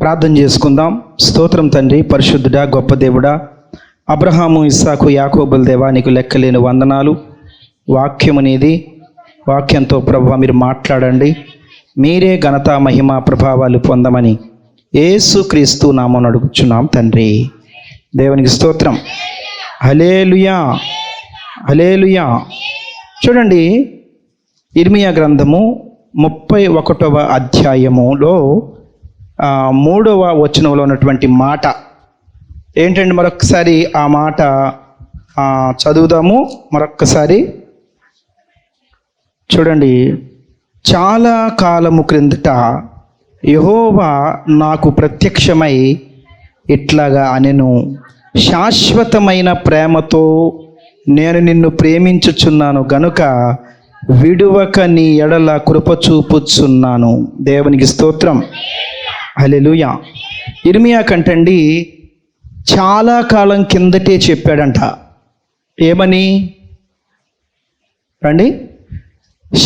ప్రార్థన చేసుకుందాం. స్తోత్రం తండ్రి, పరిశుద్ధుడా, గొప్ప దేవుడా, అబ్రహాము, ఇస్సాకు, యాకోబుల దేవా, నీకు లెక్కలేని వందనాలు. వాక్యం అనేది వాక్యంతో ప్రభువా మీరు మాట్లాడండి. మీరే ఘనత, మహిమ, ప్రభావాలు పొందమని యేసుక్రీస్తు నామమున అడుగుచున్నాం తండ్రి. దేవునికి స్తోత్రం. హల్లెలూయా, హల్లెలూయా. చూడండి, ఇర్మియా గ్రంథము 31వ అధ్యాయములో 3వ వచనంలో ఉన్నటువంటి మాట ఏంటండి? మరొకసారి ఆ మాట చదువుదాము. మరొక్కసారి చూడండి. చాలా కాలము క్రిందట యెహోవా నాకు ప్రత్యక్షమై ఇట్లాగా అనెను, శాశ్వతమైన ప్రేమతో నేను నిన్ను ప్రేమించుచున్నాను గనుక విడువక నీ ఎడల కృప చూపుచున్నాను. దేవునికి స్తోత్రం. హల్లెలూయా. ఇర్మియా కంటండి చాలా కాలం కిందటే చెప్పాడంట. ఏమని రండి?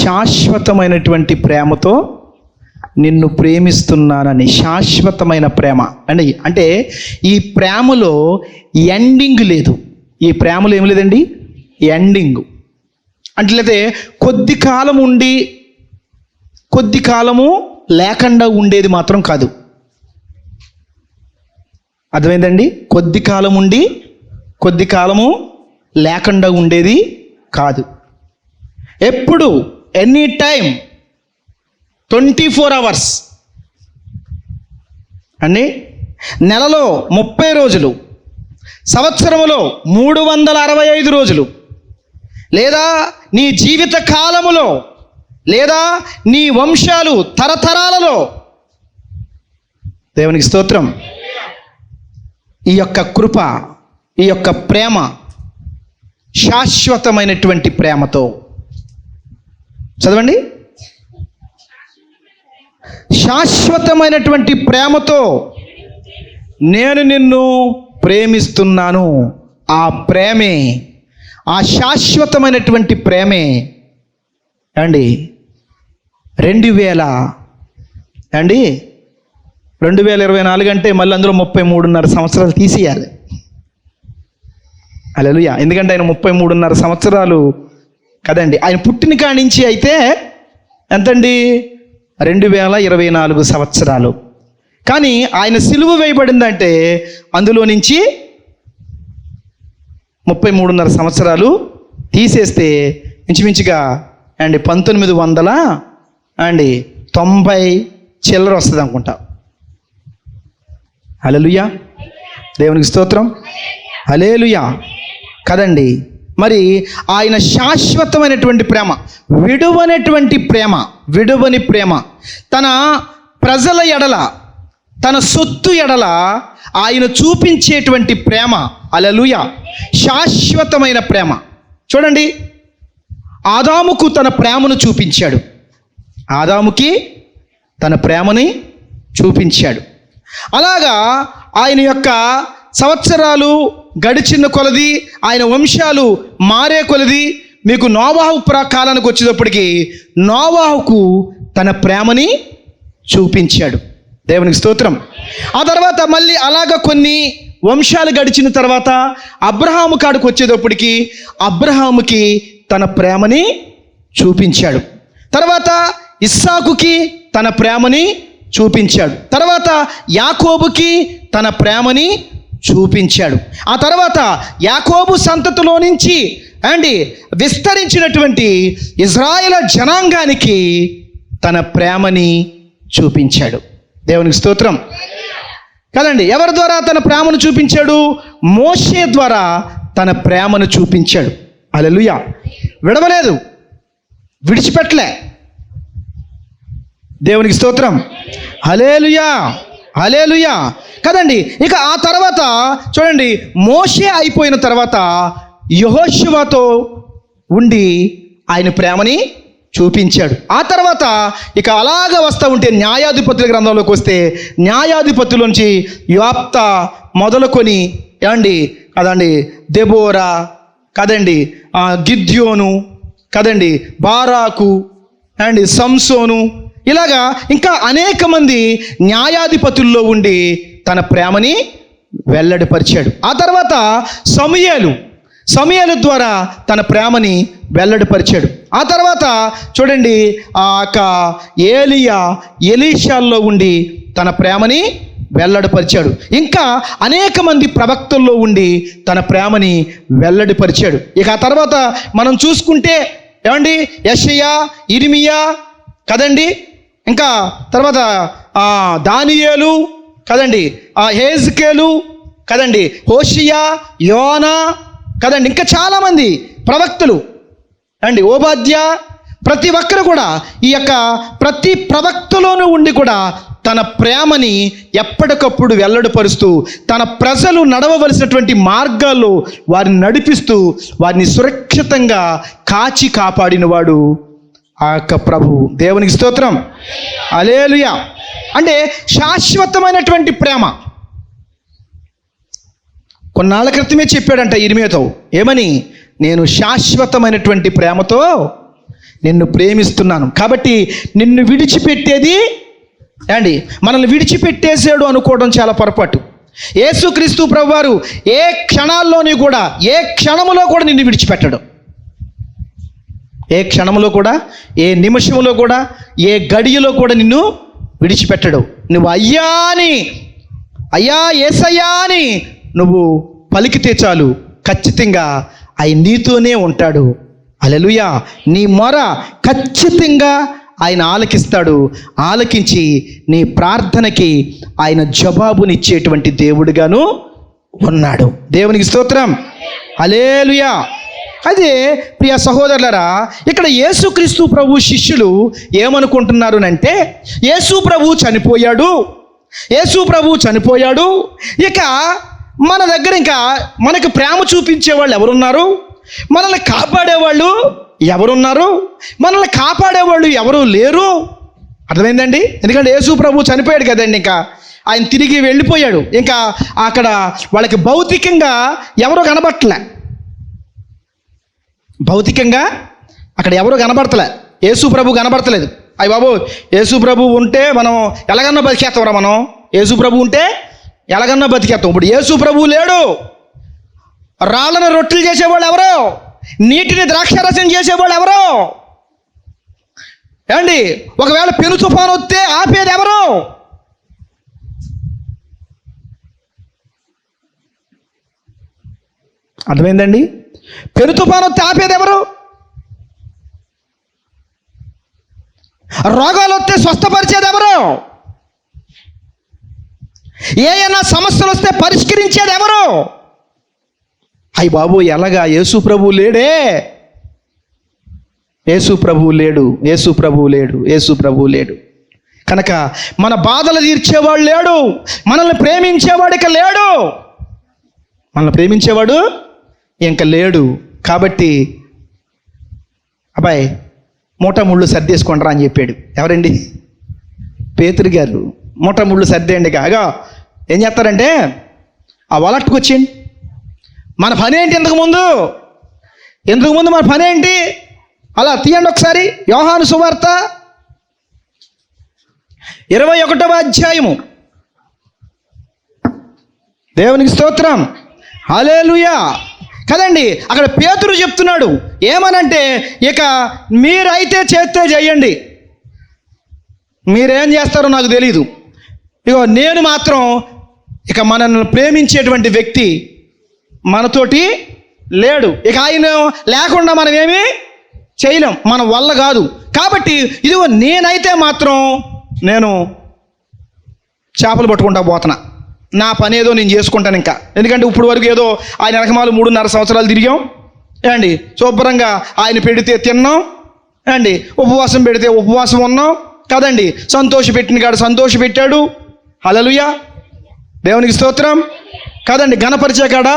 శాశ్వతమైనటువంటి ప్రేమతో నిన్ను ప్రేమిస్తున్నానని. శాశ్వతమైన ప్రేమ అండి. అంటే ఈ ప్రేమలో ఎండింగ్ లేదు. ఈ ప్రేమలో ఏం లేదండి ఎండింగ్. అంటే కొద్ది కాలం ఉండి కొద్ది కాలము లేకుండా ఉండేది మాత్రం కాదు. అర్థమైందండి? కొద్ది కాలం ఉండి కొద్ది కాలము లేకుండా ఉండేది కాదు. ఎప్పుడు, ఎనీ టైం, 24 hours అండి. నెలలో 30 రోజులు, సంవత్సరములో 365 రోజులు, లేదా నీ జీవిత కాలములో, లేదా నీ వంశాలు తరతరాలలో. దేవునికి స్తోత్రం. ఈ యొక్క కృప, ఈ యొక్క ప్రేమ శాశ్వతమైనటువంటి ప్రేమతో. చదవండి. శాశ్వతమైనటువంటి ప్రేమతో నేను నిన్ను ప్రేమిస్తున్నాను. ఆ ప్రేమే, ఆ శాశ్వతమైనటువంటి ప్రేమే అండి 2024 అంటే మళ్ళీ అందులో 33.5 సంవత్సరాలు తీసేయాలి. హల్లెలూయా. ఎందుకంటే ఆయన 33.5 సంవత్సరాలు కదండి. ఆయన పుట్టిన కాడి నుంచి అయితే ఎంతండి? 2024 సంవత్సరాలు. కానీ ఆయన సిలువ వేయబడిందంటే అందులో నుంచి 33.5 సంవత్సరాలు తీసేస్తే ఇంచుమించుగా 1990 చిల్లర వస్తుంది అనుకుంటా. హల్లెలూయా. దేవునికి స్తోత్రం. హల్లెలూయా కదండి. మరి ఆయన శాశ్వతమైనటువంటి ప్రేమ, విడువనటువంటి ప్రేమ, విడువని ప్రేమ, తన ప్రజల ఎడల, తన సొత్తు ఎడల ఆయన చూపించేటువంటి ప్రేమ. హల్లెలూయా. శాశ్వతమైన ప్రేమ. చూడండి, ఆదాముకు తన ప్రేమను చూపించాడు. ఆదాముకి తన ప్రేమని చూపించాడు. అలాగా ఆయన యొక్క సంవత్సరాలు గడిచిన కొలది, ఆయన వంశాలు మారే కొలది, మీకు నోవాహు కాలానికి వచ్చేటప్పటికి నోవాహుకు తన ప్రేమని చూపించాడు. దేవునికి స్తోత్రం. ఆ తర్వాత మళ్ళీ అలాగ కొన్ని వంశాలు గడిచిన తర్వాత అబ్రహాము కాడికి వచ్చేటప్పటికి అబ్రహాముకి తన ప్రేమని చూపించాడు. తర్వాత ఇస్సాకుకి తన ప్రేమని చూపించాడు. తర్వాత యాకోబుకి తన ప్రేమని చూపించాడు. ఆ తర్వాత యాకోబు సంతతిలో నుంచి విస్తరించినటువంటి ఇజ్రాయేలు జనాంగానికి తన ప్రేమని చూపించాడు. దేవునికి స్తోత్రం కదండి. ఎవరి ద్వారా తన ప్రేమను చూపించాడు? మోషే ద్వారా తన ప్రేమను చూపించాడు. హల్లెలూయా. విడవలేదు, విడిచిపెట్టలే. దేవునికి స్తోత్రం. హల్లెలూయా, హల్లెలూయా కదండి. ఇక ఆ తర్వాత చూడండి, మోషే అయిపోయిన తర్వాత యెహోషువతో ఉండి ఆయన ప్రేమని చూపించాడు. ఆ తర్వాత ఇక అలాగ వస్తూ ఉంటే న్యాయాధిపతుల గ్రంథంలోకి వస్తే న్యాయాధిపతులోంచి యోప్తా మొదలుకొని కదండి, దెబోరా కదండి, గిద్యోను కదండి, బారాకు సంసోను, ఇలాగా ఇంకా అనేక మంది న్యాయాధిపతుల్లో ఉండి తన ప్రేమని వెల్లడిపరిచాడు. ఆ తర్వాత సమూయేలు ద్వారా తన ప్రేమని వెల్లడిపరిచాడు. ఆ తర్వాత చూడండి, ఆ యొక్క ఎలీషాల్లో ఉండి తన ప్రేమని వెల్లడిపరిచాడు. ఇంకా అనేక మంది ప్రవక్తల్లో ఉండి తన ప్రేమని వెల్లడిపరిచాడు. ఇక ఆ తర్వాత మనం చూసుకుంటే ఏమండి, యెషయా, ఇర్మియా కదండి, ఇంకా తర్వాత దానియేలు కదండి, హెజ్కేలు కదండి, హోషియా, యోనా కదండి, ఇంకా చాలామంది ప్రవక్తలు అండి, ఓబాద్యా, ప్రతి ఒక్కరు కూడా ఈ యొక్క ప్రతి ప్రవక్తలోనూ ఉండి కూడా తన ప్రేమని ఎప్పటికప్పుడు వెల్లడిపరుస్తూ తన ప్రజలు నడవవలసినటువంటి మార్గాల్లో వారిని నడిపిస్తూ వారిని సురక్షితంగా కాచి కాపాడినవాడు ఆ యొక్క ప్రభు. దేవునికి స్తోత్రం, హల్లెలూయా. అంటే శాశ్వతమైనటువంటి ప్రేమ. కొన్నాళ్ళ క్రితమే చెప్పాడంట ఇర్మియాతో, ఏమని? నేను శాశ్వతమైనటువంటి ప్రేమతో నిన్ను ప్రేమిస్తున్నాను, కాబట్టి నిన్ను విడిచిపెట్టేది అండి, మనల్ని విడిచిపెట్టేసాడు అనుకోవడం చాలా పొరపాటు. యేసుక్రీస్తు ప్రభువారు ఏ క్షణాల్లోని కూడా, ఏ క్షణములో కూడా నిన్ను విడిచిపెట్టడు. ఏ క్షణంలో కూడా, ఏ నిమిషంలో కూడా, ఏ గడియలో కూడా నిన్ను విడిచిపెట్టడు. నువ్వు అయ్యా యేసయ్యా అని నువ్వు పలికితే చాలు, ఖచ్చితంగా ఆయన నీతోనే ఉంటాడు. హల్లెలూయా. నీ మొర ఖచ్చితంగా ఆయన ఆలకిస్తాడు. ఆలకించి నీ ప్రార్థనకి ఆయన జవాబునిచ్చేటువంటి దేవుడిగాను ఉన్నాడు. దేవునికి స్తోత్రం, హల్లెలూయా. అదే ప్రియ సహోదరులారా, ఇక్కడ యేసుక్రీస్తు ప్రభు శిష్యులు ఏమనుకుంటున్నారు అంటే, యేసు ప్రభు చనిపోయాడు, ఇక మన దగ్గర ఇంకా మనకు ప్రేమ చూపించేవాళ్ళు ఎవరున్నారు, మనల్ని కాపాడేవాళ్ళు ఎవరున్నారు, మనల్ని కాపాడేవాళ్ళు ఎవరు లేరు. అర్థమైందండి? ఎందుకంటే యేసు ప్రభు చనిపోయాడు కదండి, ఇంకా ఆయన తిరిగి వెళ్ళిపోయాడు. ఇంకా అక్కడ వాళ్ళకి భౌతికంగా ఎవరు కనబట్టలే, భౌతికంగా అక్కడ ఎవరు కనబడతలే, యేసు ప్రభు కనబడతలేదు. అయ్య బాబు, యేసు ప్రభు ఉంటే మనం ఎలాగన్నా బతికేస్తాంరా, మనం యేసు ప్రభు ఉంటే ఎలాగన్నా బతికేస్తాం. ఇప్పుడు యేసు ప్రభు లేడు. రాళ్ళను రొట్టెలు చేసేవాళ్ళు ఎవరో, నీటిని ద్రాక్షారసం చేసేవాళ్ళు ఎవరో, ఏమండి, ఒకవేళ పెను తుఫాను వస్తే ఆపేది ఎవరు? అర్థమైందండి? పెను తుఫాను వస్తే ఆపేది ఎవరు? రోగాలు వస్తే స్వస్థపరిచేది ఎవరు? ఏమైనా సమస్యలు వస్తే పరిష్కరించేది ఎవరు? అయ్య బాబు, ఎలాగా? యేసు ప్రభు లేడే, యేసు ప్రభు లేడు. కనుక మన బాధలు తీర్చేవాడు లేడు, మనల్ని ప్రేమించేవాడు ఇక లేడు, మనల్ని ప్రేమించేవాడు ఇంకా లేడు. కాబట్టి అబ్బాయి మూట ముళ్ళు సర్దేసుకోండిరా అని చెప్పాడు. ఎవరండి? పేతురు గారు. మూట ముళ్ళు సర్దేయండి. కాగా ఏం చేస్తారంటే ఆ వలట్టుకు వచ్చేయండి. మన పని ఏంటి? ఇంతకుముందు మన పని ఏంటి? అలా తీయండి ఒకసారి. యోహాను సువార్త 21వ అధ్యాయము. దేవునికి స్తోత్రం, హల్లెలూయా. కదండి, అక్కడ పేతురు చెప్తున్నాడు ఏమనంటే, ఇక మీరైతే చేస్తే చేయండి, మీరేం చేస్తారో నాకు తెలీదు, ఇగో నేను మాత్రం ఇక మనల్ని ప్రేమించేటువంటి వ్యక్తి మనతోటి లేడు, ఇక ఆయన లేకుండా మనం ఏమీ చేయలేం, మన వల్ల కాదు. కాబట్టి ఇదిగో నేనైతే మాత్రం నేను చేపలు పట్టుకుంటా పోతున్నా, నా పని ఏదో నేను చేసుకుంటాను. ఇంకా ఎందుకంటే ఇప్పుడు వరకు ఏదో ఆయన వెనకమాలు 3.5 సంవత్సరాలు తిరిగాం అండి, శుభ్రంగా ఆయన పెడితే తిన్నాం అండి, ఉపవాసం పెడితే ఉపవాసం ఉన్నాం కదండి, సంతోష పెట్టిన కాడు సంతోష పెట్టాడు. హల్లెలూయా, దేవునికి స్తోత్రం కదండి. గణపరిచే కాడ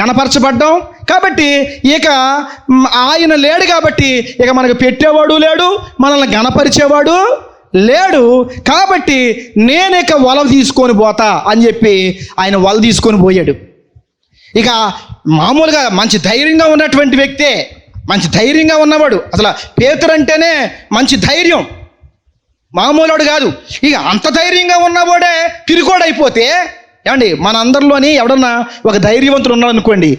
గణపరచబడ్డాం. కాబట్టి ఇక ఆయన లేడు, కాబట్టి ఇక మనకు పెట్టేవాడు లేడు, మనల్ని గణపరిచేవాడు లేడు. కాబట్టి నేను ఇక వల తీసుకొని పోతా అని చెప్పి ఆయన వల తీసుకొని పోయాడు. ఇక మామూలుగా మంచి ధైర్యంగా ఉన్నటువంటి వ్యక్తే, మంచి ధైర్యంగా ఉన్నవాడు. అసలు పేతురు అంటేనే మంచి ధైర్యం. మామూలుడు కాదు. ఇక అంత ధైర్యంగా ఉన్నవాడే పిరికోడైపోతే ఏమండి, మన అందరిలోని ఎవడన్నా ఒక ధైర్యవంతుడు ఉన్నాడు అనుకోండి,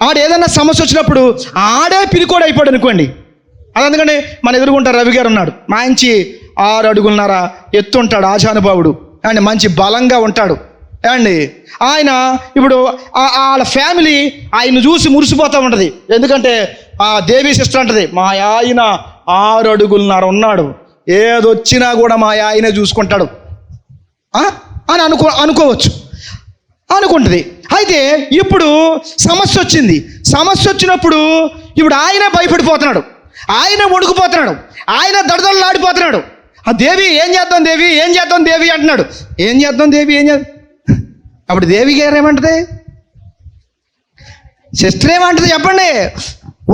ఆడు ఏదన్నా సమస్య వచ్చినప్పుడు ఆడే పిరికోడైపోయాడు అనుకోండి. అది అందుకని మన ఎదురుగుంటారు రవి గారు ఉన్నాడు, మంచి 6 అడుగులున్నర ఎత్తు ఉంటాడు, ఆజానుభావుడు అండి, మంచి బలంగా ఉంటాడు అండి. ఆయన ఇప్పుడు వాళ్ళ ఫ్యామిలీ ఆయన్ని చూసి మురిసిపోతూ ఉంటుంది. ఎందుకంటే ఆ దేవి సిస్టర్ అంటది, మా ఆయన 6 అడుగులున్నర ఉన్నాడు, ఏదొచ్చినా కూడా మా ఆయనే చూసుకుంటాడు అని అనుకోవచ్చు, అనుకుంటుంది. అయితే ఇప్పుడు సమస్య వచ్చింది. సమస్య వచ్చినప్పుడు ఇప్పుడు ఆయనే భయపడిపోతున్నాడు, ఆయన వణుకుపోతున్నాడు, ఆయన దడదడలాడిపోతున్నాడు. ఆ దేవి ఏం చేద్దాం దేవి, ఏం చేద్దాం దేవి అంటున్నాడు. ఏం చేద్దాం దేవి, ఏం చేద్దాం. అప్పుడు దేవి గారు ఏమంటది, సిస్టర్ ఏమంటది చెప్పండి,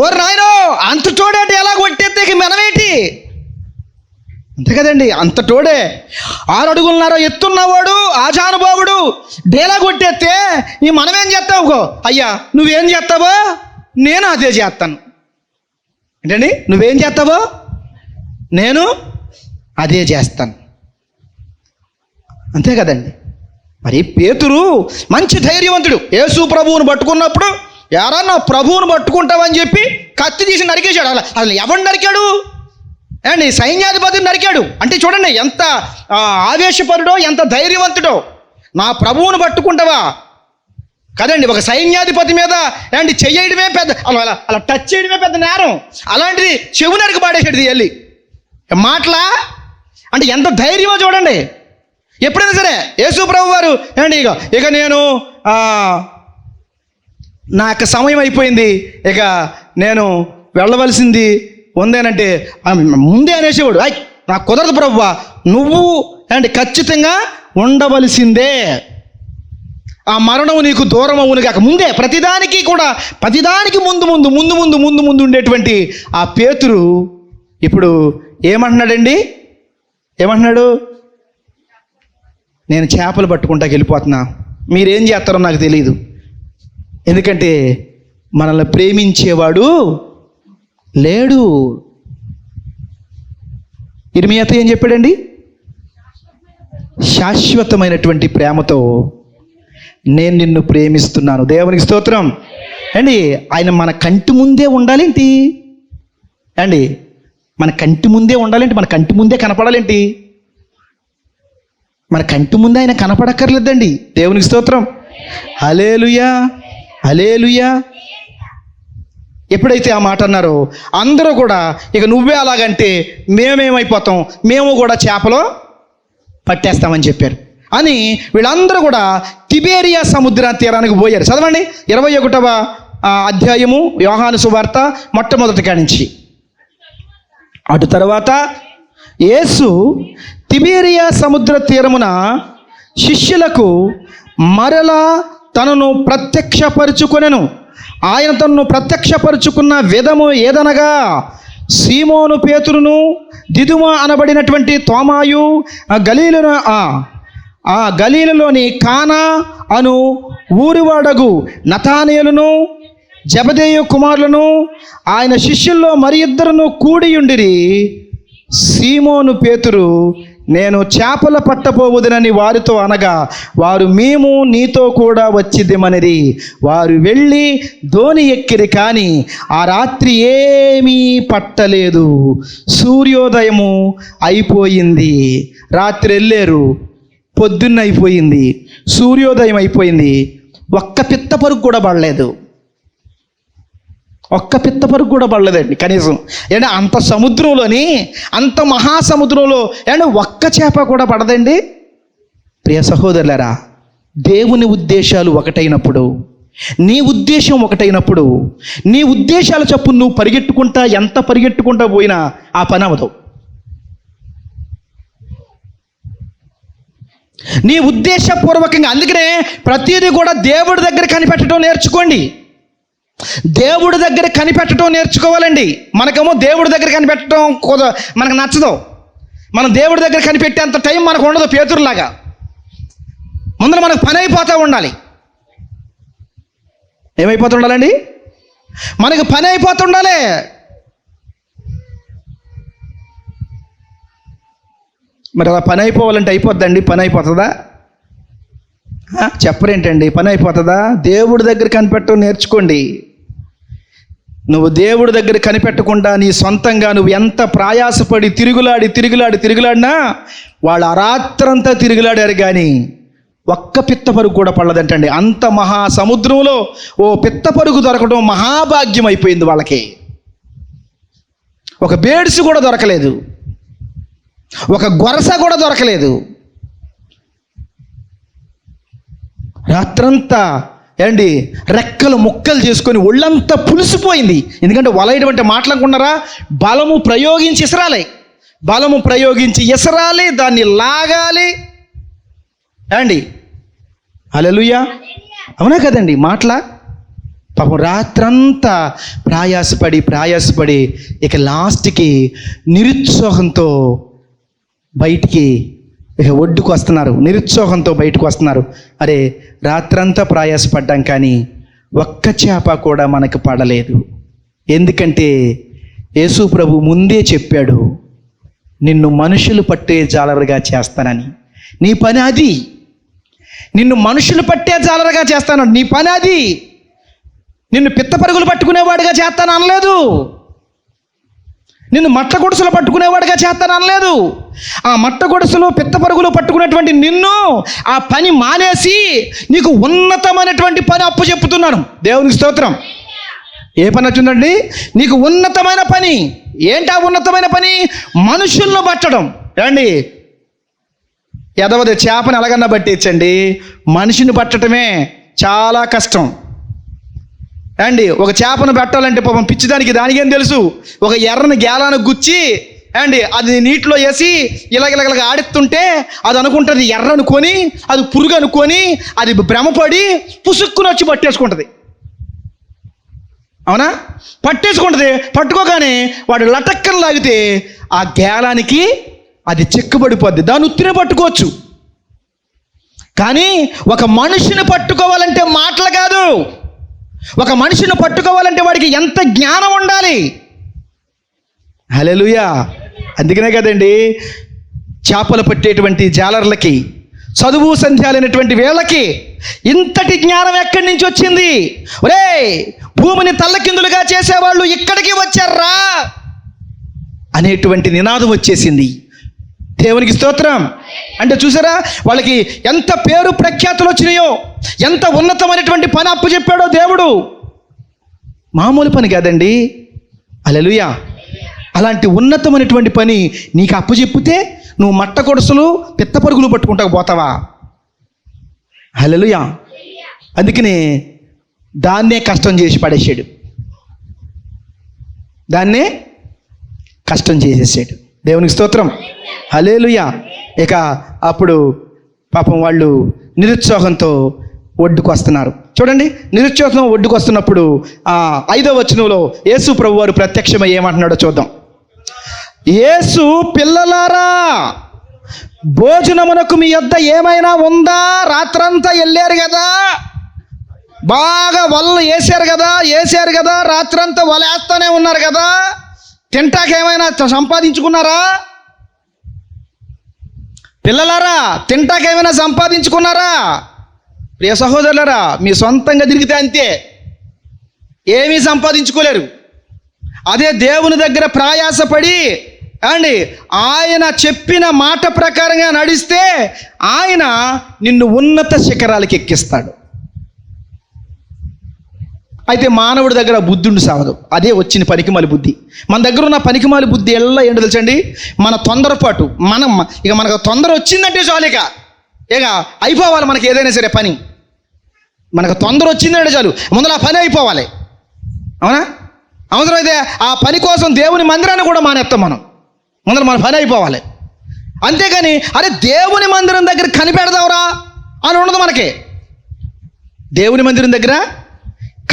ఓరు నాయనో అంత తోడేటి ఎలా కొట్టేస్తే మనమేంటి, అంతే కదండి, అంత తోడే 6 అడుగులున్నర ఎత్తున్నవాడు ఆజానుభావుడు డేలా కొట్టేస్తే ఈ మనమేం చేస్తావు, అయ్యా నువ్వేం చేస్తావో నేను అదే చేస్తాను. ఏంటండి, నువ్వేం చేస్తావో నేను అదే చేస్తాను, అంతే కదండి. మరి పేతురు మంచి ధైర్యవంతుడు. యేసు ప్రభువును పట్టుకున్నప్పుడు ఎవరన్నా ప్రభువును పట్టుకుంటావని చెప్పి కత్తి తీసి నరికేశాడు. అసలు ఎవరు నరికాడు అండి, సైన్యాధిపతిని నరికాడు. అంటే చూడండి ఎంత ఆవేశపరుడో, ఎంత ధైర్యవంతుడో. నా ప్రభువును పట్టుకుంటావా కదండి, ఒక సైన్యాధిపతి మీద అండి చెయ్యడమే పెద్ద, అలా టచ్ చేయడమే పెద్ద నేరం. అలాంటిది చెవు నరికి పాడేసాడు వెళ్ళి. మాటలా అంటే ఎంత ధైర్యమో చూడండి. ఎప్పుడైనా సరే యేసు ప్రభు వారు ఏమండి ఇక నేను నా యొక్క సమయం అయిపోయింది, ఇక నేను వెళ్ళవలసింది ఉందేనంటే ముందే అనేసేవాడు, నాకు కుదరదు ప్రభువా, నువ్వు అంటే ఖచ్చితంగా ఉండవలసిందే, ఆ మరణం నీకు దూరం అవును కాక ముందే. ప్రతిదానికి ముందు ఉండేటువంటి ఆ పేతురు ఇప్పుడు ఏమంటున్నాడండి, ఏమంటున్నాడు, నేను చేపలు పట్టుకుంటాకి వెళ్ళిపోతున్నా, మీరేం చేస్తారో నాకు తెలియదు, ఎందుకంటే మనల్ని ప్రేమించేవాడు లేడు. ఇర్మియాతో ఏం చెప్పాడండి, శాశ్వతమైనటువంటి ప్రేమతో నేను నిన్ను ప్రేమిస్తున్నాను. దేవునికి స్తోత్రం అండి. ఆయన మన కంటి ముందే ఉండాలేంటి అండి, మన కంటి ముందే ఉండాలేంటి, మన కంటి ముందే కనపడాలేంటి, మన కంటి ముందే ఆయన కనపడక్కర్లేదండి. దేవునికి స్తోత్రం, హల్లెలూయా హల్లెలూయా. ఎప్పుడైతే ఆ మాట అన్నారో అందరూ కూడా ఇక నువ్వే అలాగంటే మేమేమైపోతాం, మేము కూడా చేపలో పట్టేస్తామని చెప్పారు అని వీళ్ళందరూ కూడా తిబేరియా సముద్ర తీరానికి పోయారు. చదవండి 21వ అధ్యాయము యోహాను సువార్త మొట్టమొదటి కానించి. అటు తర్వాత యేసు తిబేరియా సముద్ర తీరమున శిష్యులకు మరలా తనను ప్రత్యక్షపరుచుకొనెను. ఆయన తనను ప్రత్యక్షపరుచుకున్న విధము ఏదనగా, సీమోను పేతురును, దిదుమ అనబడినటువంటి తోమాయు, గలీలులోని కానా అను ఊరివాడగు నతానేలును, జెబెదయి కుమారులను, ఆయన శిష్యుల్లో మరి 2 కూడియుండిరి. సీమోను పేతురు, నేను చేపల పట్టబోవుదునని వారితో అనగా, వారు మేము నీతో కూడా వచ్చిదిమనిరి. వారు వెళ్ళి దోణి ఎక్కిరి, కానీ ఆ రాత్రి ఏమీ పట్టలేదు. సూర్యోదయము అయిపోయింది. రాత్రి వెళ్ళారు, పొద్దున్న అయిపోయింది, సూర్యోదయం అయిపోయింది, ఒక్క పిత్త పరుగు కూడా పడలేదు, ఒక్క పిత్త పరుగు కూడా పడలేదండి కనీసం. అంటే అంత సముద్రంలోని, అంత మహాసముద్రంలో అంటే ఒక్క చేప కూడా పడదండి. ప్రియ సహోదరులారా, దేవుని ఉద్దేశాలు ఒకటైనప్పుడు, నీ ఉద్దేశం ఒకటైనప్పుడు, నీ ఉద్దేశాల చొప్పున నువ్వు ఎంత పరిగెట్టుకుంటా పోయినా ఆ పని అవదు. నీ ఉద్దేశపూర్వకంగా, అందుకనే ప్రతిదీ కూడా దేవుడి దగ్గర కనిపెట్టడం నేర్చుకోండి. దేవుడి దగ్గర కనిపెట్టడం నేర్చుకోవాలండి. మనకేమో దేవుడి దగ్గర కనిపెట్టడం మనకు నచ్చదు. మనం దేవుడి దగ్గర కనిపెట్టేంత టైం మనకు ఉండదు. పేతురులాగా ముందర మనకు పని అయిపోతూ ఉండాలి. ఏమైపోతూ ఉండాలండి, మనకు పని అయిపోతుండాలి. మరి అలా పని అయిపోవాలంటే అయిపోద్దండి? పని అయిపోతుందా? చెప్పరేంటండి? పని అయిపోతుందా? దేవుడి దగ్గర కనిపెట్టడం నేర్చుకోండి. నువ్వు దేవుడి దగ్గర కనిపెట్టకుండా నీ సొంతంగా నువ్వు ఎంత ప్రయాసపడి తిరుగులాడినా వాళ్ళు అరాత్రంతా తిరుగులాడారు, కానీ ఒక్క పిత్తపరుగు కూడా పడలేదంటండి. అంత మహాసముద్రంలో ఓ పిత్తపరుగు దొరకడం మహాభాగ్యం అయిపోయింది వాళ్ళకి. ఒక బేడ్స్ కూడా దొరకలేదు, ఒక గొరస కూడా దొరకలేదు. రాత్రంతా ఏండి రెక్కలు ముక్కలు చేసుకొని ఒళ్ళంతా పులిసిపోయింది. ఎందుకంటే వలయడం అంటే మాట్లాడుకున్నారా, బలము ప్రయోగించి ఇసరాలి, దాన్ని లాగాలి. ఏండి హల్లెలూయా, అవునా కదండి? మాటలా పాపం రాత్రంతా ప్రయాసపడి ఇక లాస్ట్కి నిరుత్సాహంతో బయటికి ఒడ్డుకు వస్తున్నారు. నిరుత్సాహంతో బయటకు వస్తున్నారు. అరే, రాత్రంతా ప్రయాసపడ్డాం కానీ ఒక్క చేప కూడా మనకు పడలేదు. ఎందుకంటే యేసు ప్రభు ముందే చెప్పాడు, నిన్ను మనుషులు పట్టే జాలరుగా చేస్తానని. నీ పని అది. నిన్ను మనుషులు పట్టే జాలరుగా చేస్తాను, నీ పని అది. నిన్ను పిత్తపరుగులు పట్టుకునేవాడిగా చేస్తాను అనలేదు. నిన్ను మట్ట గొడుసులు పట్టుకునేవాడిగా చేస్తాను అనలేదు. ఆ మట్ట గొడుసులు పిత్తపరుగులు పట్టుకునేటువంటి నిన్ను ఆ పని మానేసి నీకు ఉన్నతమైనటువంటి పని అప్పు చెప్పుతున్నాను. దేవునికి స్తోత్రం. ఏ పని వచ్చిందండి? నీకు ఉన్నతమైన పని. ఏంటి ఆ ఉన్నతమైన పని? మనుషులను పట్టడం. ఏమండి, ఎదవది చేపని ఎలాగన్నా పట్టించండి, మనిషిని పట్టడమే చాలా కష్టం. అండి ఒక చేపను పెట్టాలంటే పాపం పిచ్చిదానికి దానికేం తెలుసు? ఒక ఎర్రని గేలాను గుచ్చి అండి అది నీటిలో వేసి ఇలాగ ఆడుతుంటే అది అనుకుంటుంది ఎర్ర అనుకొని, అది పురుగు అనుకొని, అది భ్రమపడి పుసుక్కుని వచ్చి పట్టేసుకుంటుంది. అవునా? పట్టేసుకుంటుంది. పట్టుకోగానే వాడు లటక్కన లాగితే ఆ గేలానికి అది చెక్కుబడిపోద్ది. దాన్ని ఉత్తినే పట్టుకోవచ్చు. కానీ ఒక మనిషిని పట్టుకోవాలంటే మాటలు కాదు. ఒక మనిషిని పట్టుకోవాలంటే వాడికి ఎంత జ్ఞానం ఉండాలి. హల్లెలూయా. అందుకనే కదండి చేపలు పట్టేటువంటి జాలర్లకి, చదువు సంధ్యాలైనటువంటి వేళకి ఇంతటి జ్ఞానం ఎక్కడి నుంచి వచ్చింది? ఒరే, భూమిని తల్లకిందులుగా చేసేవాళ్ళు ఇక్కడికి వచ్చారా అనేటువంటి నినాదం వచ్చేసింది. దేవునికి స్తోత్రం. అంటే చూసారా, వాళ్ళకి ఎంత పేరు ప్రఖ్యాతులు వచ్చినాయో, ఎంత ఉన్నతమైనటువంటి పని అప్పు చెప్పాడో దేవుడు. మామూలు పని కాదండి. హల్లెలూయా. అలాంటి ఉన్నతమైనటువంటి పని నీకు అప్పు చెప్తే నువ్వు మట్ట కొడుసులు పిత్తపరుగులు పట్టుకుంటా పోతావా? హల్లెలూయా. అందుకని దాన్నే కష్టం చేసి పడేసాడు. దాన్నే కష్టం చేసేసాడు. దేవునికి స్తోత్రం. హల్లెలూయా. ఇక అప్పుడు పాపం వాళ్ళు నిరుత్సాహంతో ఒడ్డుకు వస్తున్నారు. చూడండి, నిరుత్సాహం ఒడ్డుకు వస్తున్నప్పుడు 5వ వచనంలో యేసు ప్రభు వారు ప్రత్యక్షమై ఏమంటున్నాడో చూద్దాం. యేసు, పిల్లలారా, భోజనమునకు మీ యొద్ద ఏమైనా ఉందా? రాత్రంతా వెళ్ళారు కదా, బాగా వలలు వేసారు కదా, రాత్రంతా వలేస్తూనే ఉన్నారు కదా, తింటాకేమైనా సంపాదించుకున్నారా? పిల్లలారా, తింటాకేమైనా సంపాదించుకున్నారా? ప్రియ సహోదరులారా, మీ సొంతంగా తిరిగితే అంతే, ఏమీ సంపాదించుకోలేరు. అదే దేవుని దగ్గర ప్రయాసపడి అండి ఆయన చెప్పిన మాట ప్రకారంగా నడిస్తే ఆయన నిన్ను ఉన్నత శిఖరాలకు ఎక్కిస్తాడు. అయితే మానవుడి దగ్గర బుద్ధి సావదు. అదే వచ్చిన పనికిమాలి బుద్ధి. మన దగ్గర ఉన్న పనికిమాలి బుద్ధి ఎలా ఏంటో తెలుసండి? మన తొందరపాటు. మనకు తొందర వచ్చిందంటే చాలు, ఇక అయిపోవాలి. మనకి ఏదైనా సరే పని మనకు తొందర వచ్చిందంటే చాలు, ముందర ఆ పని అయిపోవాలి. అవునా? అవసరమైతే ఆ పని కోసం దేవుని మందిరాన్ని కూడా మానేస్తాం మనం. ముందర మన పని అయిపోవాలి. అంతేగాని అరే దేవుని మందిరం దగ్గర కనిపెడదావురా అని ఉండదు మనకి. దేవుని మందిరం దగ్గర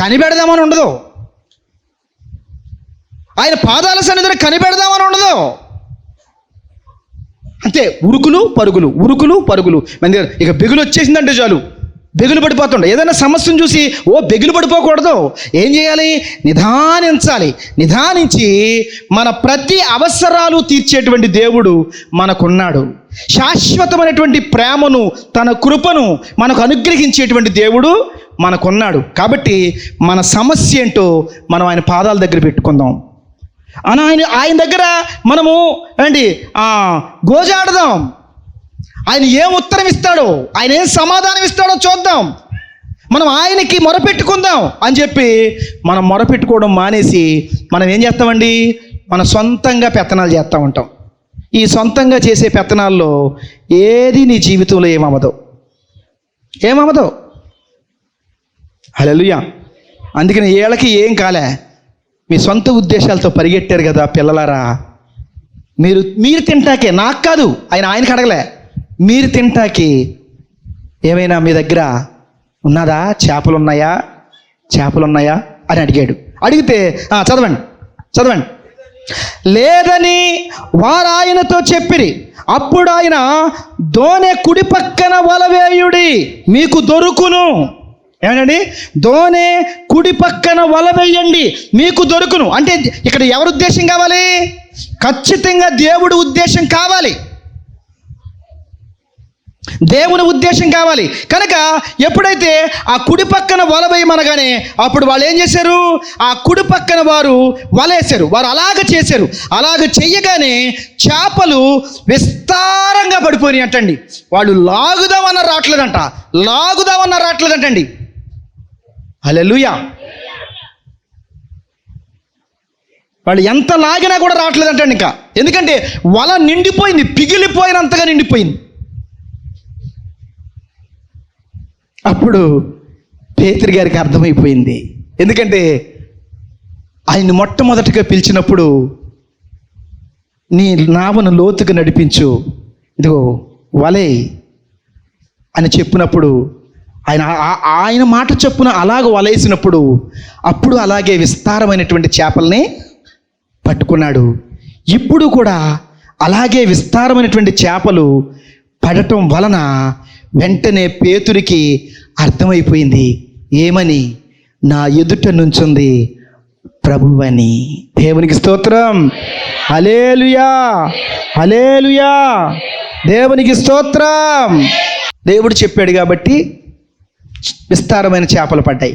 కనిపెడదామని ఉండదు. ఆయన పాదాల సన్నిధిని కనిపెడదామని ఉండదు. అంతే, ఉరుకులు పరుగులు. మన దగ్గర ఇక బెగులు వచ్చేసిందంటే చాలు, బెగులు పడిపోతుండే. ఏదైనా సమస్యను చూసి బెగులు పడిపోకూడదు. ఏం చేయాలి? నిదానించి మన ప్రతి అవసరాలు తీర్చేటువంటి దేవుడు మనకున్నాడు. శాశ్వతమైనటువంటి ప్రేమను, తన కృపను మనకు అనుగ్రహించేటువంటి దేవుడు మనకున్నాడు. కాబట్టి మన సమస్య ఏంటో మనం ఆయన పాదాల దగ్గర పెట్టుకుందాం. ఆయన దగ్గర మనము ఏంటి గోజాడదాం. ఆయన ఏం ఉత్తరం ఇస్తాడో, ఆయన ఏం సమాధానం ఇస్తాడో చూద్దాం. మనం ఆయనకి మొరపెట్టుకుందాం అని చెప్పి మనం మొరపెట్టుకోవడం మానేసి మనం ఏం చేస్తామండి, మన సొంతంగా పెత్తనాలు చేస్తూ ఉంటాం. ఈ సొంతంగా చేసే పెత్తనాల్లో ఏది నీ జీవితంలో ఏమవదో. హల్లెలూయా. అందుకని ఏళ్ళకి ఏం కాలే, మీ సొంత ఉద్దేశాలతో పరిగెట్టారు కదా పిల్లలారా. మీరు తింటాకే, నాకు కాదు, ఆయనకి అడగలే, మీరు తింటాకి ఏమైనా మీ దగ్గర ఉన్నదా, చేపలు ఉన్నాయా అని అడిగాడు. అడిగితే చదవండి. లేదని వారు ఆయనతో చెప్పిరి. అప్పుడు ఆయన, దోనె కుడి పక్కన వలవేయుడి మీకు దొరుకును. ఏమండి, దోనె కుడి పక్కన వల వేయండి మీకు దొరుకును. అంటే ఇక్కడ ఎవరి ఉద్దేశం కావాలి? ఖచ్చితంగా దేవుడి ఉద్దేశం కావాలి, దేవుని ఉద్దేశం కావాలి. కనుక ఎప్పుడైతే ఆ కుడి పక్కన వల వేయమనగానే అప్పుడు వాళ్ళు ఏం చేశారు, ఆ కుడి పక్కన వారు వలేశారు. వారు అలాగ చేశారు. అలాగ చెయ్యగానే చేపలు విస్తారంగా పడిపోయినాయి అంటండి. వాళ్ళు లాగుదామన్న రావట్లేదంటండి. హల్లెలూయా. వాళ్ళు ఎంత లాగినా కూడా రావట్లేదంటండి ఇంకా. ఎందుకంటే వల నిండిపోయింది, పిగిలిపోయినంతగా నిండిపోయింది. అప్పుడు పేతురు గారికి అర్థమైపోయింది. ఎందుకంటే ఆయన మొట్టమొదటిగా పిలిచినప్పుడు, నీ నావను లోతుగా నడిపించు, ఇదిగో వలే అని చెప్పినప్పుడు ఆయన మాట చొప్పున అలాగ వలేసినప్పుడు అప్పుడు అలాగే విస్తారమైనటువంటి చేపల్ని పట్టుకున్నాడు. ఇప్పుడు కూడా అలాగే విస్తారమైనటువంటి చేపలు పడటం వలన వెంటనే పేతురికి అర్థమైపోయింది. ఏమని? నా ఎదుట నుంచుంది ప్రభువని. దేవునికి స్తోత్రం. హల్లెలూయా, హల్లెలూయా, దేవునికి స్తోత్రం. దేవుడు చెప్పాడు కాబట్టి విస్తారమైన చేపలు పడ్డాయి.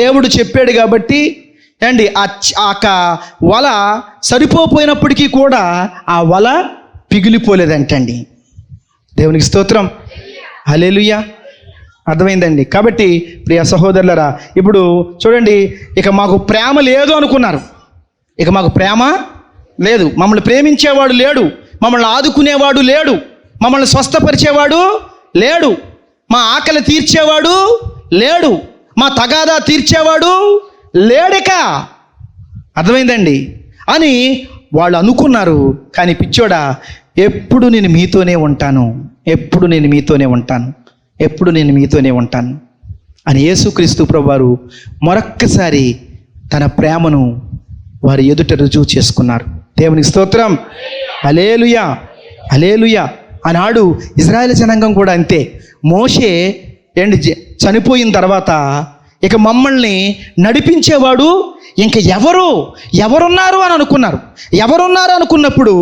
దేవుడు చెప్పాడు కాబట్టి అండి ఆ వల సరిపోయినప్పటికీ కూడా ఆ వల పిగిలిపోలేదంటండి. దేవునికి స్తోత్రం. హల్లెలూయా. అర్థమైందండి. కాబట్టి ప్రియ సహోదరులరా, ఇప్పుడు చూడండి, ఇక మాకు ప్రేమ లేదు అనుకున్నారు. ఇక మాకు ప్రేమ లేదు, మమ్మల్ని ప్రేమించేవాడు లేడు, మమ్మల్ని ఆదుకునేవాడు లేడు, మమ్మల్ని స్వస్థపరిచేవాడు లేడు, మా ఆకలి తీర్చేవాడు లేడు, మా తగాదా తీర్చేవాడు లేడిక. అర్థమైందండి అని వాళ్ళు అనుకున్నారు. కానీ పిచ్చోడా, ఎప్పుడు నేను మీతోనే ఉంటాను అని యేసుక్రీస్తు ప్రభువారు మరొక్కసారి తన ప్రేమను వారి ఎదుట రుజువు చేసుకున్నారు. దేవునికి స్తోత్రం. హల్లెలూయా, హల్లెలూయా. ఆనాడు ఇశ్రాయేలు జనాంగం కూడా అంతే. మోషే చనిపోయిన తర్వాత ఇక మమ్మల్ని నడిపించేవాడు ఇంక ఎవరున్నారు అని అనుకున్నప్పుడు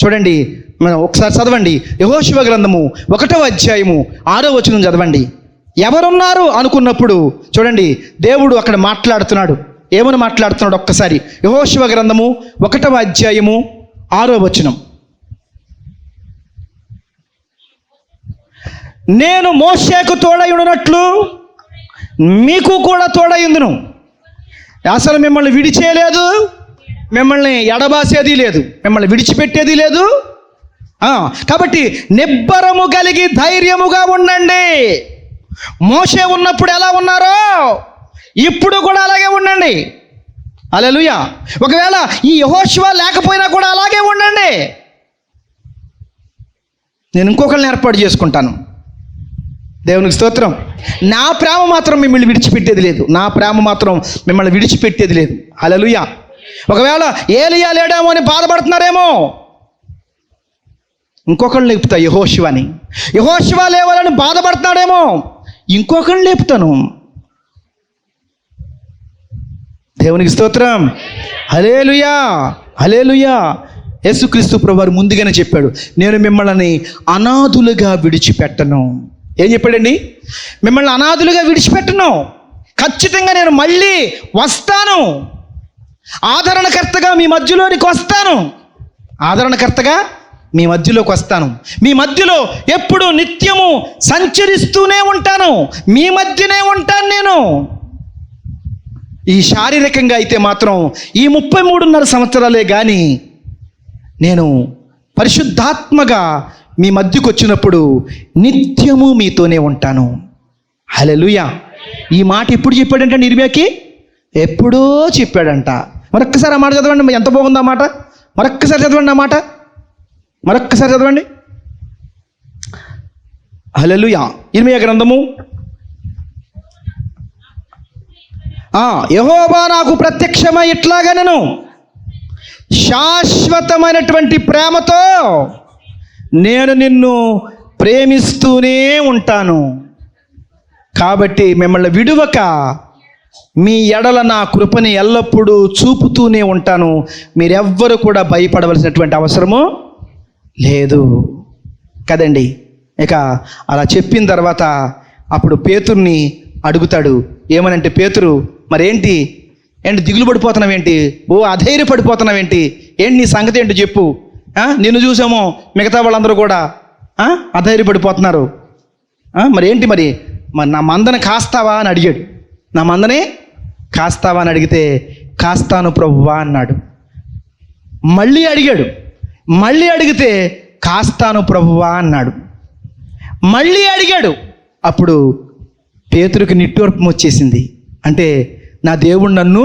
చూడండి, మనం ఒకసారి చదవండి. యెహోషువ గ్రంథము 1వ అధ్యాయము 6వ వచనం చదవండి. ఎవరున్నారు అనుకున్నప్పుడు చూడండి, దేవుడు అక్కడ మాట్లాడుతున్నాడు. ఏమని మాట్లాడుతున్నాడు ఒక్కసారి. యెహోషువ గ్రంథము 1వ అధ్యాయము 6వ వచనం. నేను మోషేకు తోడయుండునట్లు మీకు కూడా తోడయుందును. అసలు మిమ్మల్ని విడిచేయలేదు, మిమ్మల్ని ఎడబాసేది లేదు, మిమ్మల్ని విడిచిపెట్టేది లేదు. కాబట్టి నిబ్బరము కలిగి ధైర్యముగా ఉండండి. మోషే ఉన్నప్పుడు ఎలా ఉన్నారో ఇప్పుడు కూడా అలాగే ఉండండి. హల్లెలూయా. ఒకవేళ ఈ యెహోషువ లేకపోయినా కూడా అలాగే ఉండండి. నేను ఇంకొకరిని ఏర్పాటు చేసుకుంటాను. దేవునికి స్తోత్రం. నా ప్రేమ మాత్రం మిమ్మల్ని విడిచిపెట్టేది లేదు. హల్లెలూయా. ఒకవేళ ఏలియా లేడేమో అని బాధపడుతున్నారేమో, ఇంకొకరిని లేపుతా యెహోషువని. యెహోషువ లేవాలని బాధపడుతున్నాడేమో, ఇంకొకరిని లేపుతాను. దేవునికి స్తోత్రం. హల్లెలూయా, హల్లెలూయా. యేసుక్రీస్తు ప్రభువారు ముందుగానే చెప్పాడు, నేను మిమ్మల్ని అనాథులుగా విడిచిపెట్టను. ఏం చెప్పాడండి? మిమ్మల్ని అనాథులుగా విడిచిపెట్టను, ఖచ్చితంగా నేను మళ్ళీ వస్తాను, ఆదరణకర్తగా మీ మధ్యలోనికి వస్తాను, ఆదరణకర్తగా మీ మధ్యలోకి వస్తాను, మీ మధ్యలో ఎప్పుడు నిత్యము సంచరిస్తూనే ఉంటాను, మీ మధ్యనే ఉంటాను నేను. ఈ శారీరకంగా అయితే మాత్రం ఈ 33.5 సంవత్సరాలే కానీ నేను పరిశుద్ధాత్మగా మీ మధ్యకు వచ్చినప్పుడు నిత్యము మీతోనే ఉంటాను. హల్లెలూయా. ఈ మాట ఎప్పుడు చెప్పాడంట ఇర్మీయాకి? ఎప్పుడో చెప్పాడంట. మరొక్కసారి ఆ మాట చదవండి, ఎంత బాగుంది ఆ మాట. మరొక్కసారి చదవండి ఆ మాట, మరొక్కసారి చదవండి. హల్లెలూయా. ఇర్మీయా గ్రంథము, యెహోవా నాకు ప్రత్యక్షమై ఇట్లాగా నేను శాశ్వతమైనటువంటి ప్రేమతో నేను నిన్ను ప్రేమిస్తూనే ఉంటాను, కాబట్టి మిమ్మల్ని విడువక మీ ఎడల నా కృపని ఎల్లప్పుడూ చూపుతూనే ఉంటాను, మీరెవ్వరు కూడా భయపడవలసినటువంటి అవసరము లేదు కదండి. ఇక అలా చెప్పిన తర్వాత అప్పుడు పేతురుని అడుగుతాడు. ఏమనంటే, పేతురు మరేంటి దిగులు పడిపోతున్నావేంటి, అధైర్యపడిపోతున్నావేంటి, ఏంటి నీ సంగతి ఏంటి చెప్పు, నిన్ను చూసామో మిగతా వాళ్ళందరూ కూడా అధైర్యపడిపోతున్నారు, మరేంటి మరి నా మందని కాస్తావా అని అడిగాడు. నా మందని కాస్తావా అని అడిగితే, కాస్తాను ప్రభువా అన్నాడు. మళ్ళీ అడిగాడు, మళ్ళీ అడిగితే కాస్తాను ప్రభువా అన్నాడు. మళ్ళీ అడిగాడు. అప్పుడు పేతురుకి నిట్టూర్పం వచ్చేసింది. అంటే నా దేవుడు నన్ను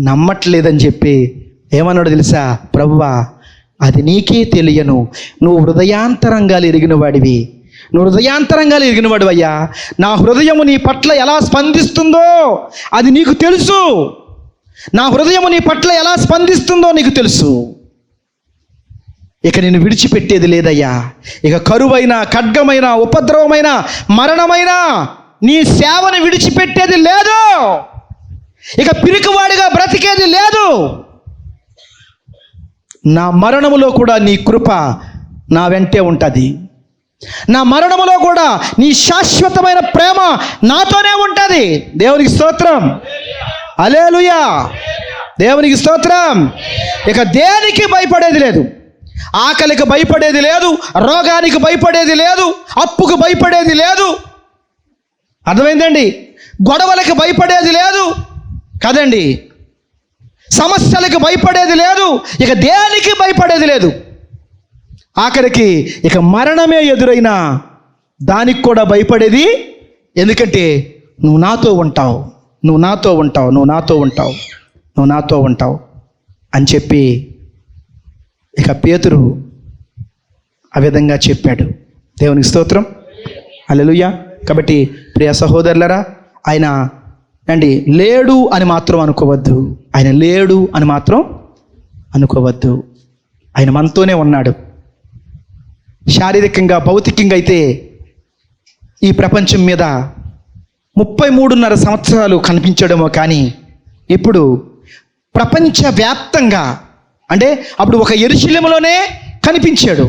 నమ్మట్లేదని చెప్పి ఏమన్నాడు తెలుసా? ప్రభువా, అది నీకే తెలియను, నువ్వు హృదయాంతరంగాలు ఎరిగిన వాడివి, నువ్వు హృదయాంతరంగాలు ఎరిగిన వాడు అయ్యా. నా హృదయము నీ పట్ల ఎలా స్పందిస్తుందో అది నీకు తెలుసు, నా హృదయము నీ పట్ల ఎలా స్పందిస్తుందో నీకు తెలుసు. ఇక నేను విడిచిపెట్టేది లేదయ్యా. ఇక కరువైన, ఖడ్గమైన, ఉపద్రవమైన, మరణమైన నీ సేవను విడిచిపెట్టేది లేదు. ఇక పిరికివాడిగా బ్రతికేది లేదు. నా మరణములో కూడా నీ కృప నా వెంటే ఉంటుంది, నా మరణములో కూడా నీ శాశ్వతమైన ప్రేమ నాతోనే ఉంటుంది. దేవునికి స్తోత్రం, హల్లెలూయా, దేవునికి స్తోత్రం. ఇక దేనికి భయపడేది లేదు, ఆకలికి భయపడేది లేదు, రోగానికి భయపడేది లేదు, అప్పుకు భయపడేది లేదు, అర్థమైందండి, గొడవలకు భయపడేది లేదు కదండి, సమస్యలకు భయపడేది లేదు, ఇక దేనికి భయపడేది లేదు. ఆఖరికి ఇక మరణమే ఎదురైనా దానికి కూడా భయపడేది, ఎందుకంటే నువ్వు నాతో ఉంటావు, నువ్వు నాతో ఉంటావు, నువ్వు నాతో ఉంటావు, నువ్వు నాతో ఉంటావు అని చెప్పి ఇక పేతురు ఆ విధంగా చెప్పాడు. దేవునికి స్తోత్రం, హల్లెలూయా. కాబట్టి ప్రియ సహోదరులరా, ఆయన లేడు అని మాత్రం అనుకోవద్దు, ఆయన లేడు అని మాత్రం అనుకోవద్దు. ఆయన మనతోనే ఉన్నాడు. శారీరకంగా, భౌతికంగా అయితే ఈ ప్రపంచం మీద 33.5 సంవత్సరాలు కనిపించడమో, కానీ ఇప్పుడు ప్రపంచవ్యాప్తంగా, అంటే అప్పుడు ఒక యెరూషలేములోనే కనిపించాడు,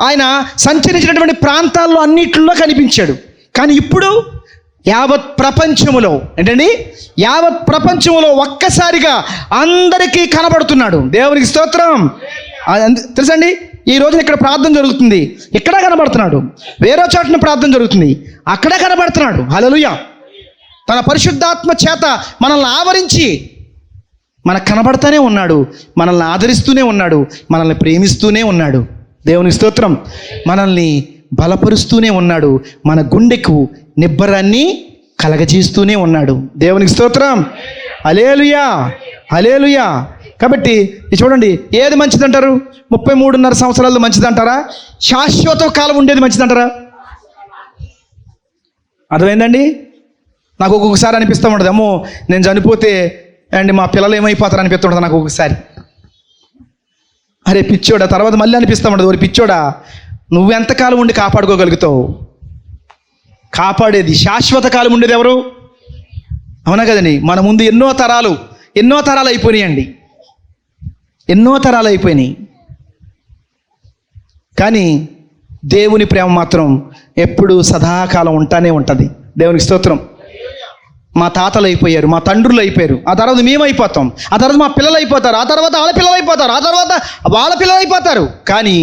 ఆయన సంచరించినటువంటి ప్రాంతాల్లో అన్నిట్లో కనిపించాడు. కానీ ఇప్పుడు యావత్ ప్రపంచములో ఏంటండి, యావత్ ప్రపంచములో ఒక్కసారిగా అందరికీ కనబడుతున్నాడు. దేవునికి స్తోత్రం. తెలుసండి, ఈ రోజున ఇక్కడ ప్రార్థన జరుగుతుంది, ఇక్కడ కనబడుతున్నాడు, వేరే చోటన ప్రార్థన జరుగుతుంది, అక్కడ కనబడుతున్నాడు. హల్లెలూయా. తన పరిశుద్ధాత్మ చేత మనల్ని ఆవరించి మనకు కనబడతానే ఉన్నాడు, మనల్ని ఆదరిస్తూనే ఉన్నాడు, మనల్ని ప్రేమిస్తూనే ఉన్నాడు. దేవునికి స్తోత్రం. మనల్ని బలపరుస్తూనే ఉన్నాడు, మన గుండెకు నిబ్బరాన్ని కలగజేస్తూనే ఉన్నాడు. దేవునికి స్తోత్రం, హల్లెలూయా, హల్లెలూయా. కాబట్టి చూడండి, ఏది మంచిదంటారు? 33.5 సంవత్సరాలు మంచిదంటారా? శాశ్వత కాలం ఉండేది మంచిదంటారా? అర్థమైందండి? నాకు ఒక్కొక్కసారి అనిపిస్తూ ఉంటుంది, అమ్మో నేను చనిపోతే మా పిల్లలు ఏమైపోతారు అనిపిస్తుంటుంది నాకు ఒక్కొక్కసారి. అరే పిచ్చోడా, తర్వాత మళ్ళీ అనిపిస్తూ ఉంటుంది, ఒరి పిచ్చోడా, నువ్వెంతకాలం ఉండి కాపాడుకోగలుగుతావు? కాపాడేది, శాశ్వత కాలం ఉండేది ఎవరు? అవునా కదండి? మన ముందు ఎన్నో తరాలు అయిపోయినాయండి, ఎన్నో తరాలు అయిపోయినాయి. కానీ దేవుని ప్రేమ మాత్రం ఎప్పుడూ సదాకాలం ఉంటానే ఉంటుంది. దేవునికి స్తోత్రం. మా తాతలు అయిపోయారు, మా తండ్రులు అయిపోయారు, ఆ తర్వాత మేము అయిపోతాం, ఆ తర్వాత మా పిల్లలు అయిపోతారు, ఆ తర్వాత వాళ్ళ పిల్లలు అయిపోతారు, ఆ తర్వాత వాళ్ళ పిల్లలు అయిపోతారు. కానీ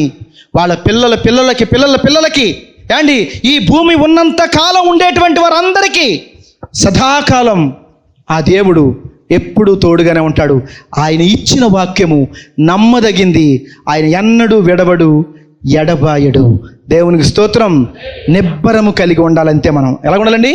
వాళ్ళ పిల్లల పిల్లలకి పిల్లల పిల్లలకి ఏండి ఈ భూమి ఉన్నంత కాలం ఉండేటువంటి వారందరికీ సదాకాలం ఆ దేవుడు ఎప్పుడూ తోడుగానే ఉంటాడు. ఆయన ఇచ్చిన వాక్యము నమ్మదగింది. ఆయన ఎన్నడూ విడవడు, ఎడబాయడు. దేవునికి స్తోత్రం. నిబ్బరము కలిగి ఉండాలంతే. మనం ఎలా ఉండాలండి?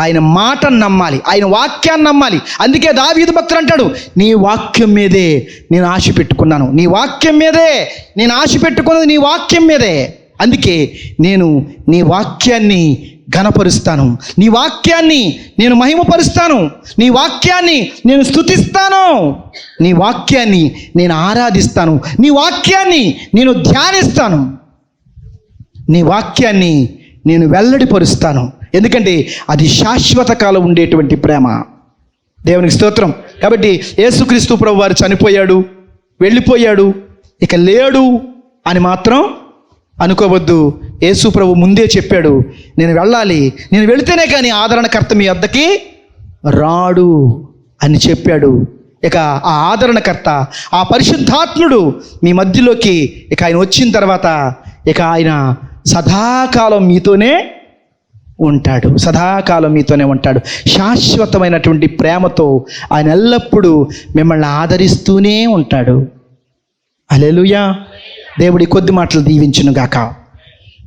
ఆయన మాటను నమ్మాలి, ఆయన వాక్యాన్ని నమ్మాలి. అందుకే దావీదు భక్తుడు అంటాడు, నీ వాక్యం మీదే నేను ఆశ పెట్టుకున్నాను, నీ వాక్యం మీదే నేను ఆశ పెట్టుకున్నది, నీ వాక్యం మీదే. అందుకే నేను నీ వాక్యాన్ని ఘనపరుస్తాను, నీ వాక్యాన్ని నేను మహిమపరుస్తాను, నీ వాక్యాన్ని నేను స్తుతిస్తాను, నీ వాక్యాన్ని నేను ఆరాధిస్తాను, నీ వాక్యాన్ని నేను ధ్యానిస్తాను, నీ వాక్యాన్ని నేను వెల్లడిపరుస్తాను. ఎందుకంటే అది శాశ్వత కాలం ఉండేటువంటి ప్రేమ. దేవునికి స్తోత్రం. కాబట్టి యేసుక్రీస్తు ప్రభు వారు చనిపోయాడు, వెళ్ళిపోయాడు, ఇక లేడు అని మాత్రం అనుకోవద్దు. యేసు ప్రభు ముందే చెప్పాడు, నేను వెళ్ళాలి, నేను వెళితేనే కానీ ఆదరణకర్త మీ వద్దకి రాడు అని చెప్పాడు. ఇక ఆ ఆదరణకర్త, ఆ పరిశుద్ధాత్ముడు మీ మధ్యలోకి ఇక ఆయన వచ్చిన తర్వాత ఇక ఆయన సదాకాలం మీతోనే ఉంటాడు, సదాకాలం మీతోనే ఉంటాడు. శాశ్వతమైనటువంటి ప్రేమతో ఆయన ఎల్లప్పుడూ మిమ్మల్ని ఆదరిస్తూనే ఉంటాడు. హల్లెలూయా. దేవుడి కొద్ది మాటలు దీవించును గాక.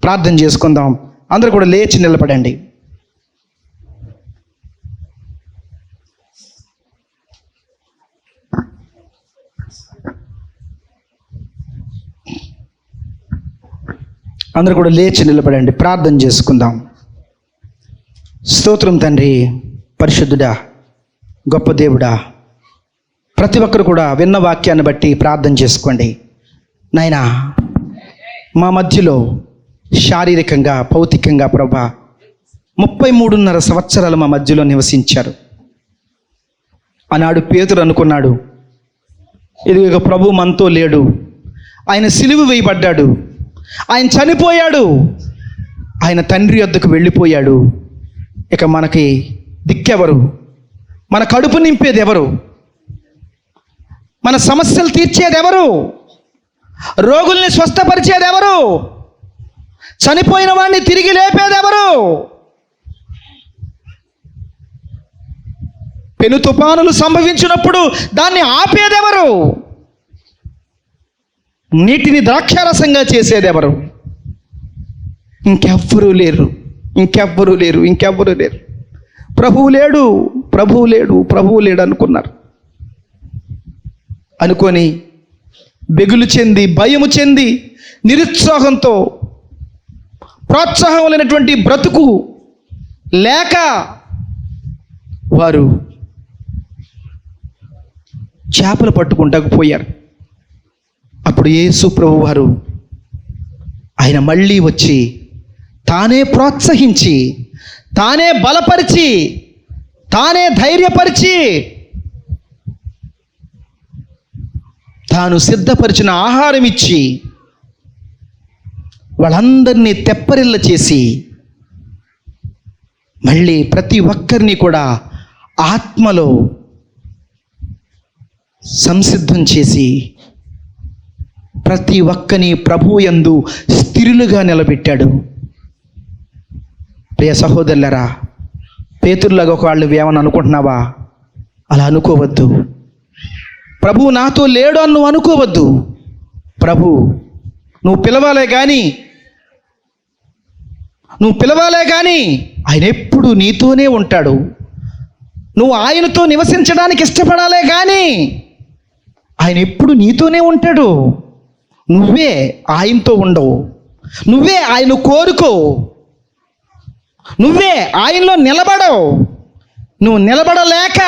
ప్రార్థన చేసుకుందాం. అందరూ కూడా లేచి నిలబడండి. అందరూ కూడా లేచి నిలబడండి. ప్రార్థన చేసుకుందాం. స్తోత్రం తండ్రి, పరిశుద్ధుడా, గొప్ప దేవుడా, ప్రతి ఒక్కరు కూడా విన్న వాక్యాన్ని బట్టి ప్రార్థన చేసుకోండి. నాయనా, మా మధ్యలో శారీరకంగా భౌతికంగా ప్రభా 33.5 సంవత్సరాలు మా మధ్యలో నివసించారు. ఆనాడు పేతురు అనుకున్నాడు, ఇది ప్రభు మనతో లేడు, ఆయన సిలువ వేయబడ్డాడు, ఆయన చనిపోయాడు, ఆయన తండ్రి వద్దకు వెళ్ళిపోయాడు, ఇక మనకి దిక్కెవరు, మన కడుపు నింపేది ఎవరు, మన సమస్యలు తీర్చేది ఎవరు, రోగుల్ని స్వస్థపరిచేది ఎవరు, చనిపోయిన వాడిని తిరిగి లేపేది ఎవరు, పెను తుఫానులు సంభవించినప్పుడు దాన్ని ఆపేదెవరు, నీటిని ద్రాక్షారసంగా చేసేదెవరు? ఇంకెవ్వరూ లేరు, ఇంకెవ్వరూ లేరు, ఇంకెవ్వరూ లేరు. ప్రభువు లేడు, ప్రభువు లేడు, ప్రభువు లేడు అనుకున్నారు. అనుకొని బెగులు చెంది, భయము చెంది, నిరుత్సాహంతో, ప్రోత్సాహం లేనటువంటి బ్రతుకు లేక వారు చేపలు పట్టుకుంటాకు పోయారు. అప్పుడు యేసు ప్రభు వారు ఆయన మళ్ళీ వచ్చి తానే ప్రోత్సహించి, తానే బలపరిచి, తానే ధైర్యపరిచి, తాను సిద్ధపరిచిన ఆహారం ఇచ్చి వాళ్ళందరినీ తెప్పరిల్ల చేసి మళ్ళీ ప్రతి ఒక్కరిని కూడా ఆత్మలో సంసిద్ధం చేసి ప్రతి ఒక్కని ప్రభువు యందు స్థిరులుగా నిలబెట్టాడు. ప్రియ సహోదరులరా, పేతురులాగా ఒకళ్ళు ఏమని అనుకుంటున్నావా? అలా అనుకోవద్దు. ప్రభు నాతో లేడు అని నువ్వు అనుకోవద్దు. ప్రభు నువ్వు పిలవాలే కానీ ఆయన ఎప్పుడు నీతోనే ఉంటాడు. నువ్వు ఆయనతో నివసించడానికి ఇష్టపడాలే కానీ ఆయన ఎప్పుడు నీతోనే ఉంటాడు. నువ్వే ఆయనతో ఉండవు, నువ్వే ఆయన కోరుకో, నువ్వే ఆయనలో నిలబడవు. నువ్వు నిలబడలేక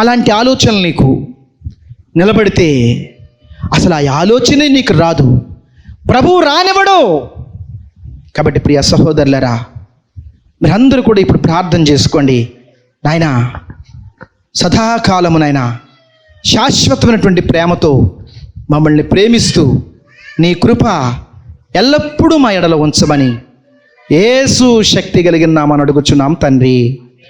అలాంటి ఆలోచనలు నీకు నిలబడితే అసలు ఆ ఆలోచనే నీకు రాదు, ప్రభువు రానివ్వడు. కాబట్టి ప్రియ సహోదరులరా, మీరందరూ కూడా ఇప్పుడు ప్రార్థన చేసుకోండి. నాయనా, సదాకాలము నాయనా శాశ్వతమైనటువంటి ప్రేమతో మమ్మల్ని ప్రేమిస్తూ నీ కృప, ఎల్లప్పుడూ మా ఎడల ఉంచమని యేసు శక్తి కలిగిన నామమున అడుగుచున్నాం తండ్రి.